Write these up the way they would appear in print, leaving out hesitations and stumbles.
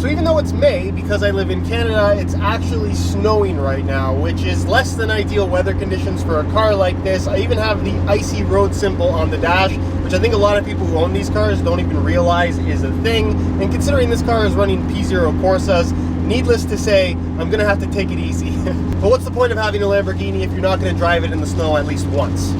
So even though it's May, because I live in Canada, it's actually snowing right now, which is less than ideal weather conditions for a car like this. I even have the icy road symbol on the dash, which I think a lot of people who own these cars don't even realize is a thing. And considering this car is running P0 Corsas, needless to say, I'm gonna have to take it easy. But what's the point of having a Lamborghini if you're not gonna drive it in the snow at least once?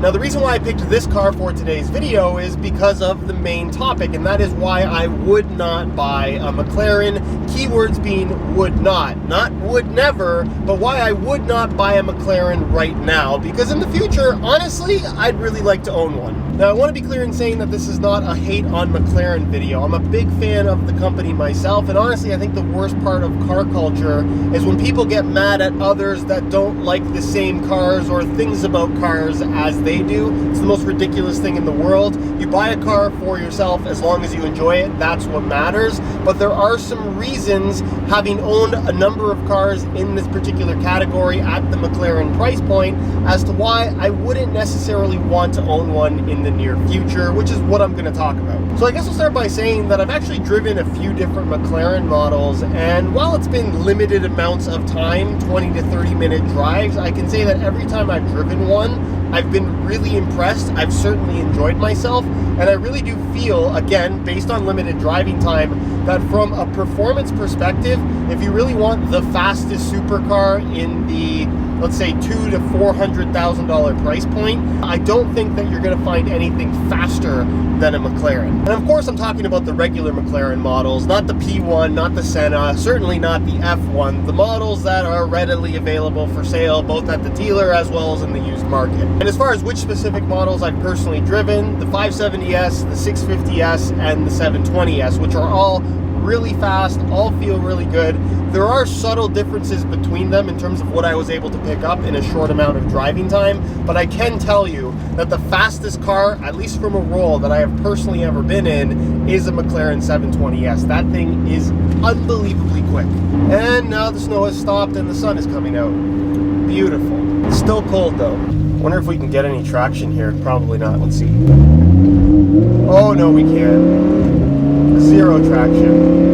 Now, the reason why I picked this car for today's video is because of the main topic, and that is why I would not buy a McLaren. Keywords being would not would never, but why I would not buy a McLaren right now, because in the future, honestly, I'd really like to own one. Now, I want to be clear in saying that this is not a hate on McLaren video. I'm a big fan of the company myself, and honestly, I think the worst part of car culture is when people get mad at others that don't like the same cars or things about cars as they do. It's the most ridiculous thing in the world. You buy a car for yourself as long as you enjoy it, that's what matters. But there are some reasons, having owned a number of cars in this particular category at the McLaren price point, as to why I wouldn't necessarily want to own one in the near future, which is what I'm going to talk about. So I guess I'll start by saying that I've actually driven a few different McLaren models, and while it's been limited amounts of time, 20 to 30 minute drives, I can say that every time I've driven one, I've been really impressed. I've certainly enjoyed myself, and I really do feel, again, based on limited driving time, that from a performance perspective, if you really want the fastest supercar in the, let's say, $200,000 to $400,000 price point, I don't think that you're going to find anything faster than a McLaren. And of course, I'm talking about the regular McLaren models, not the P1, not the Senna, certainly not the F1, the models that are readily available for sale, both at the dealer as well as in the used market. And as far as which specific models I've personally driven, the 570S, the 650S, and the 720S, which are all really fast, all feel really good. There are subtle differences between them in terms of what I was able to pick up in a short amount of driving time, but I can tell you that the fastest car, at least from a roll that I have personally ever been in, is a McLaren 720S. That thing is unbelievably quick. And now the snow has stopped and the sun is coming out. Beautiful. It's still cold though. Wonder if we can get any traction here. Probably not. Let's see. Oh no, we can't. Zero traction.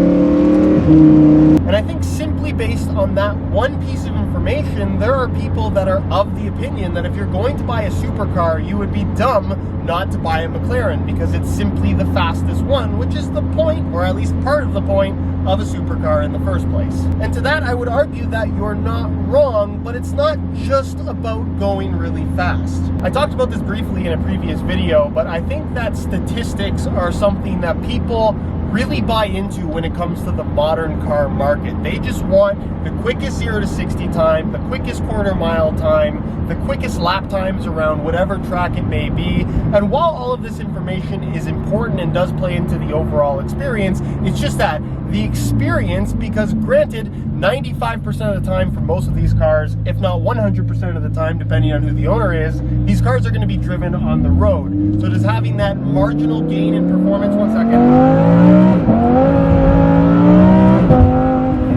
And I think simply based on that one piece of information, there are people that are of the opinion that if you're going to buy a supercar, you would be dumb not to buy a McLaren because it's simply the fastest one, which is the point, or at least part of the point, of a supercar in the first place. And to that, I would argue that you're not wrong, but it's not just about going really fast. I talked about this briefly in a previous video, but I think that statistics are something that people really buy into when it comes to the modern car market. They just want the quickest 0 to 60 time, the quickest quarter mile time, the quickest lap times around whatever track it may be. And while all of this information is important and does play into the overall experience, it's just that the experience, because granted, 95% of the time for most of these cars, if not 100% of the time, depending on who the owner is, these cars are going to be driven on the road. So just having that marginal gain in performance, one second.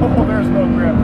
Oh, there's no grip.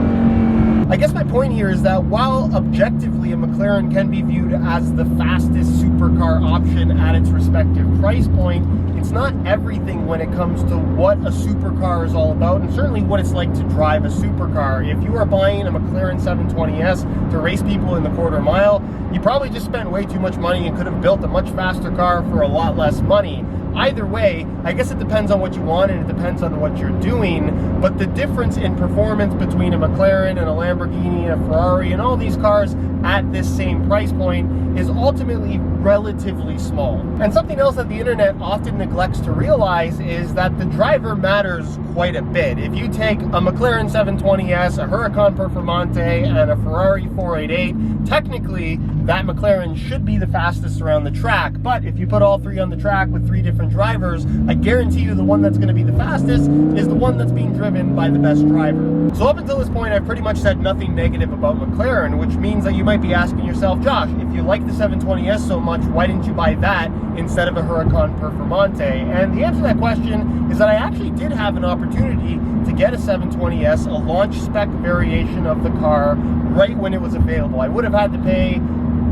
I guess my point here is that while objectively a McLaren can be viewed as the fastest supercar option at its respective price point, it's not everything when it comes to what a supercar is all about, and certainly what it's like to drive a supercar. If you are buying a McLaren 720S to race people in the quarter mile, you probably just spent way too much money and could have built a much faster car for a lot less money. either way, I guess it depends on what you want and it depends on what you're doing, but the difference in performance between a McLaren and a Lamborghini and a Ferrari and all these cars at this same price point is ultimately relatively small. And something else that the internet often neglects to realize is that the driver matters quite a bit. If you take a McLaren 720S, a Huracan Performante, and a Ferrari 488, technically that McLaren should be the fastest around the track, but if you put all three on the track with three different drivers, I guarantee you the one that's going to be the fastest is the one that's being driven by the best driver. So up until this point, I've pretty much said nothing negative about McLaren, which means that you might be asking yourself, Josh, if you like the 720S so much, why didn't you buy that instead of a Huracan Performante? And the answer to that question is that I actually did have an opportunity to get a 720S, a launch spec variation of the car, right when it was available. I would have had to pay,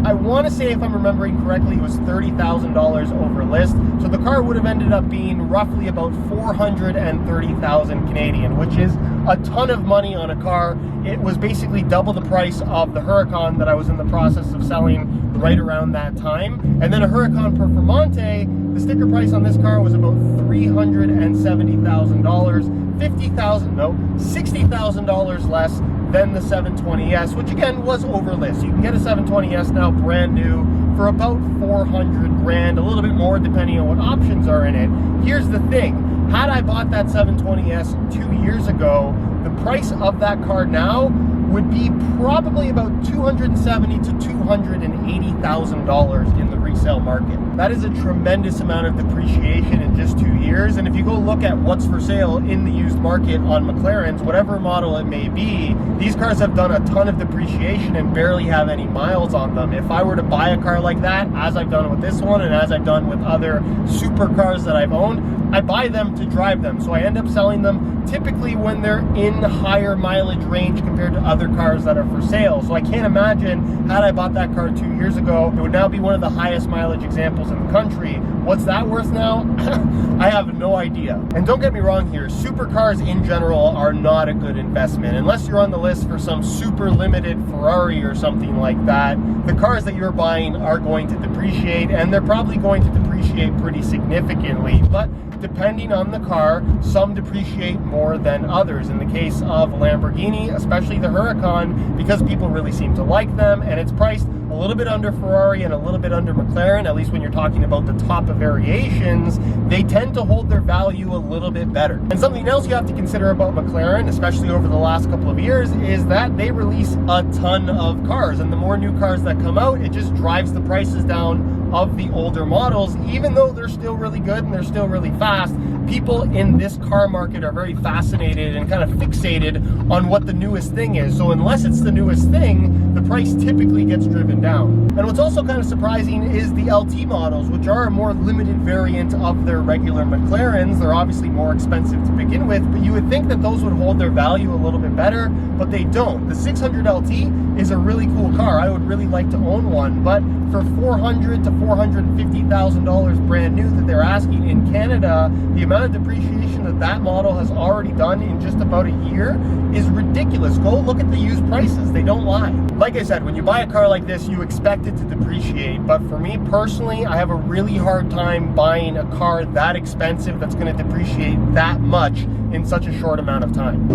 I want to say, if I'm remembering correctly, it was $30,000 over list. So the car would have ended up being roughly about 430,000 Canadian, which is a ton of money on a car. It was basically double the price of the Huracan that I was in the process of selling right around that time. And then a Huracan Performante, the sticker price on this car was about $370,000, $60,000 less than the 720S, which again was over list. You can get a 720S now brand new for about 400 grand, a little bit more depending on what options are in it. Here's the thing, had I bought that 720S 2 years ago, the price of that car now would be probably about $270,000 to $280,000 in the resale market. That is a tremendous amount of depreciation in just 2 years. And if you go look at what's for sale in the used market on McLarens, whatever model it may be, these cars have done a ton of depreciation and barely have any miles on them. If I were to buy a car like that, as I've done with this one and as I've done with other supercars that I've owned, I buy them to drive them. So I end up selling them typically when they're in higher mileage range compared to other cars that are for sale. So I can't imagine, had I bought that car 2 years ago, it would now be one of the highest mileage examples in the country. What's that worth now? I have no idea. And don't get me wrong here, supercars in general are not a good investment. Unless you're on the list for some super limited Ferrari or something like that, the cars that you're buying are going to depreciate, and they're probably going to depreciate pretty significantly. But depending on the car, some depreciate more than others. In the case of Lamborghini, especially the Huracan, because people really seem to like them, and it's priced a little bit under Ferrari and a little bit under McLaren, at least when you're talking about the top of variations, they tend to hold their value a little bit better. And something else you have to consider about McLaren, especially over the last couple of years, is that they release a ton of cars, and the more new cars that come out, it just drives the prices down of the older models. Even though they're still really good and they're still really fast, people in this car market are very fascinated and kind of fixated on what the newest thing is. So unless it's the newest thing, the price typically gets driven down. And what's also kind of surprising is the LT models, which are a more limited variant of their regular McLarens. They're obviously more expensive to begin with, but you would think that those would hold their value a little bit better, but they don't. The 600 LT is a really cool car. I would really like to own one, but for $400,000 to $450,000 brand new that they're asking in Canada, the amount of depreciation that that model has already done in just about a year is ridiculous. Go look at the used prices, they don't lie. Like I said, when you buy a car like this, you expect it to depreciate, but for me personally, I have a really hard time buying a car that expensive that's going to depreciate that much in such a short amount of time.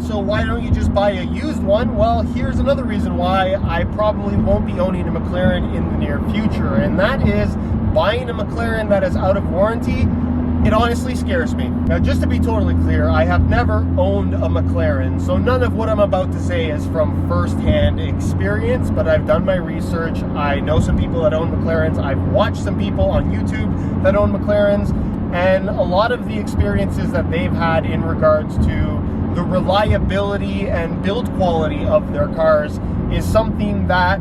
So why don't you just buy a used one? Well, here's another reason why I probably won't be owning a McLaren in the near future, and that is buying a McLaren that is out of warranty. It honestly scares me. Now, just to be totally clear, I have never owned a McLaren, so none of what I'm about to say is from first-hand experience, but I've done my research. I know some people that own McLarens. I've watched some people on YouTube that own McLarens, and a lot of the experiences that they've had in regards to the reliability and build quality of their cars is something that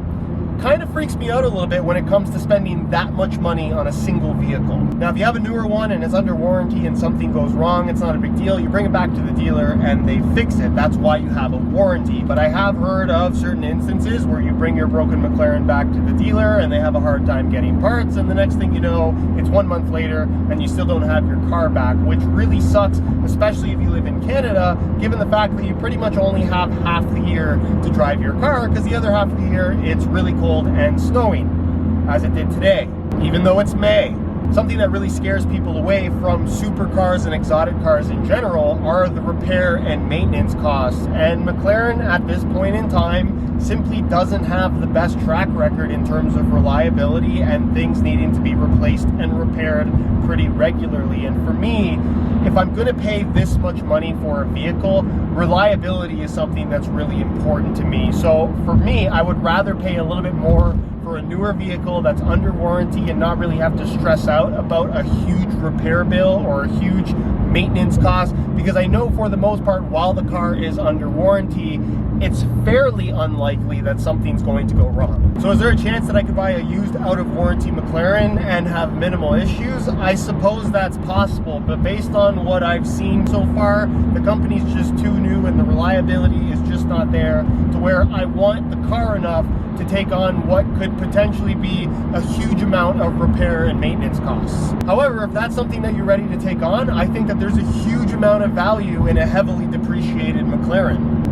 kind of freaks me out a little bit when it comes to spending that much money on a single vehicle. Now, if you have a newer one and it's under warranty and something goes wrong, it's not a big deal. You bring it back to the dealer and they fix it. That's why you have a warranty. But I have heard of certain instances where you bring your broken McLaren back to the dealer and they have a hard time getting parts, and the next thing you know, it's 1 month later and you still don't have your car back, which really sucks, especially if you live in Canada, given the fact that you pretty much only have half the year to drive your car, because the other half of the year it's really cold and snowing, as it did today, even though it's May. Something that really scares people away from supercars and exotic cars in general are the repair and maintenance costs. And McLaren at this point in time simply doesn't have the best track record in terms of reliability and things needing to be replaced and repaired pretty regularly. And for me, if I'm going to pay this much money for a vehicle, reliability is something that's really important to me. So for me, I would rather pay a little bit more for a newer vehicle that's under warranty and not really have to stress out about a huge repair bill or a huge maintenance cost, because I know for the most part, while the car is under warranty, it's fairly unlikely that something's going to go wrong. So is there a chance that I could buy a used out of warranty McLaren and have minimal issues? I suppose that's possible, but based on what I've seen so far, the company's just too new and the reliability is just not there to where I want the car enough to take on what could potentially be a huge amount of repair and maintenance costs. However, if that's something that you're ready to take on, I think that there's a huge amount of value in a heavily depreciated McLaren.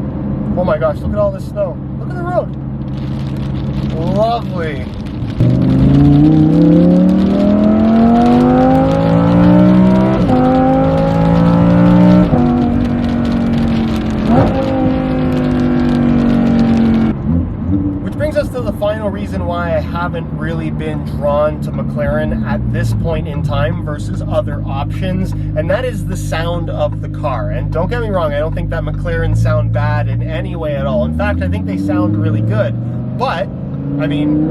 Oh my gosh, look at all this snow. Look at the road. Lovely. The final reason why I haven't really been drawn to McLaren at this point in time versus other options, and that is the sound of the car. And don't get me wrong, I don't think that McLarens sound bad in any way at all. In fact, I think they sound really good. But, I mean,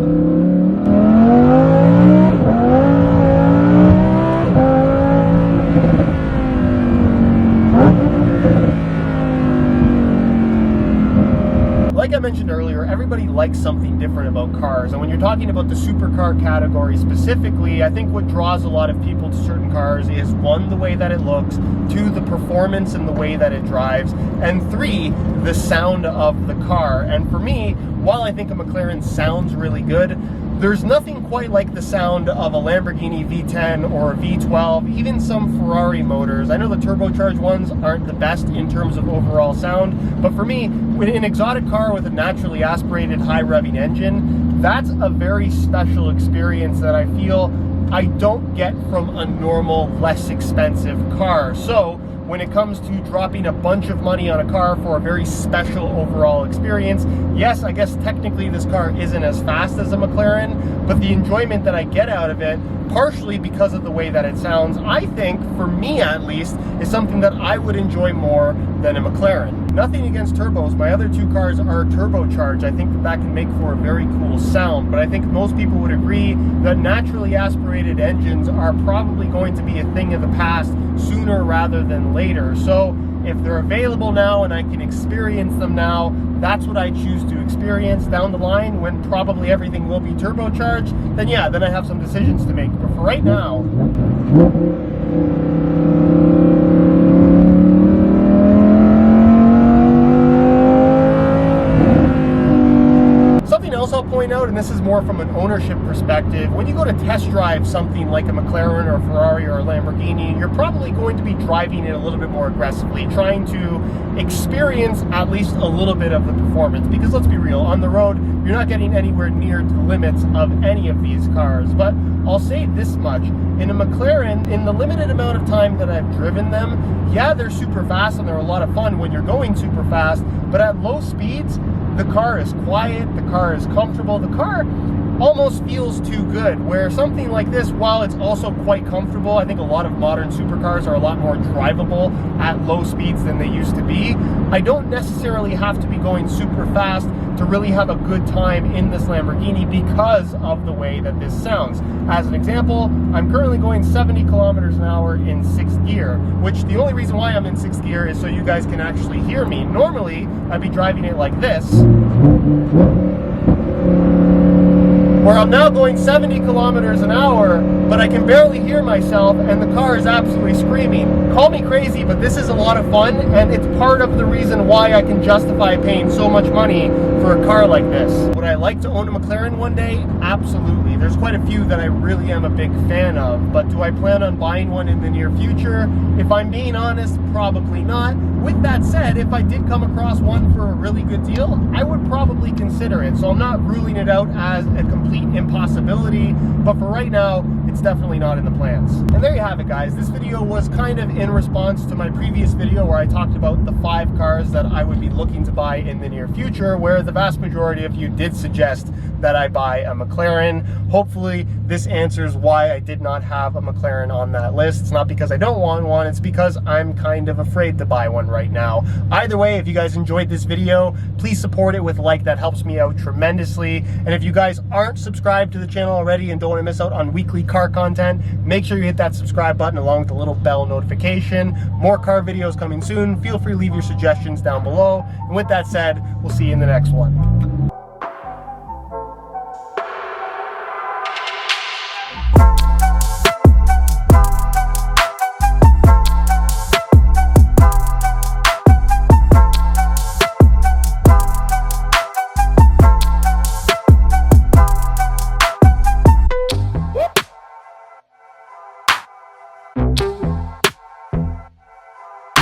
like I mentioned earlier, everybody likes something different about cars, and when you're talking about the supercar category specifically, I think what draws a lot of people to certain cars is, one, the way that it looks, two, the performance and the way that it drives, and three, the sound of the car. And for me, while I think a McLaren sounds really good, there's nothing quite like the sound of a Lamborghini V10 or a V12, even some Ferrari motors. I know the turbocharged ones aren't the best in terms of overall sound, but for me, with an exotic car with a naturally aspirated high revving engine, that's a very special experience that I feel I don't get from a normal, less expensive car. So when it comes to dropping a bunch of money on a car for a very special overall experience, yes, I guess technically this car isn't as fast as a McLaren, but the enjoyment that I get out of it, partially because of the way that it sounds, I think, for me at least, is something that I would enjoy more than a McLaren. Nothing against turbos. My other two cars are turbocharged. I think that can make for a very cool sound, but I think most people would agree that naturally aspirated engines are probably going to be a thing of the past sooner rather than later. So if they're available now and I can experience them now, that's what I choose to experience. Down the line, when probably everything will be turbocharged, then yeah, then I have some decisions to make. But for right now, I'll point out, and this is more from an ownership perspective, when you go to test drive something like a McLaren or a Ferrari or a Lamborghini, you're probably going to be driving it a little bit more aggressively, trying to experience at least a little bit of the performance. Because let's be real, on the road, you're not getting anywhere near the limits of any of these cars. But I'll say this much, in a McLaren, in the limited amount of time that I've driven them, yeah, they're super fast and they're a lot of fun when you're going super fast, but at low speeds, the car is quiet, the car is comfortable, the car almost feels too good, where something like this, while it's also quite comfortable, I think a lot of modern supercars are a lot more drivable at low speeds than they used to be. I don't necessarily have to be going super fast to really have a good time in this Lamborghini because of the way that this sounds. As an example, I'm currently going 70 kilometers an hour in 6th gear, which the only reason why I'm in 6th gear is so you guys can actually hear me. Normally, I'd be driving it like this. where I'm now going 70 kilometers an hour, but I can barely hear myself and the car is absolutely screaming. Call me crazy, but this is a lot of fun, and it's part of the reason why I can justify paying so much money for a car like this. Would I like to own a McLaren one day? Absolutely. There's quite a few that I really am a big fan of, but do I plan on buying one in the near future? If I'm being honest, probably not. With that said, if I did come across one for a really good deal, I would probably consider it. So I'm not ruling it out as a complete impossibility, but for right now, it's definitely not in the plans. And there you have it, guys. This video was kind of in response to my previous video where I talked about the 5 cars that I would be looking to buy in the near future, where the vast majority of you did suggest that I buy a McLaren. Hopefully this answers why I did not have a McLaren on that list. It's not because I don't want one, it's because I'm kind of afraid to buy one right now. Either way, if you guys enjoyed this video, please support it with a like. That helps me out tremendously. And if you guys aren't subscribed to the channel already and don't want to miss out on weekly car content, make sure you hit that subscribe button along with the little bell notification. More car videos coming soon. Feel free to leave your suggestions down below. And with that said, we'll see you in the next one.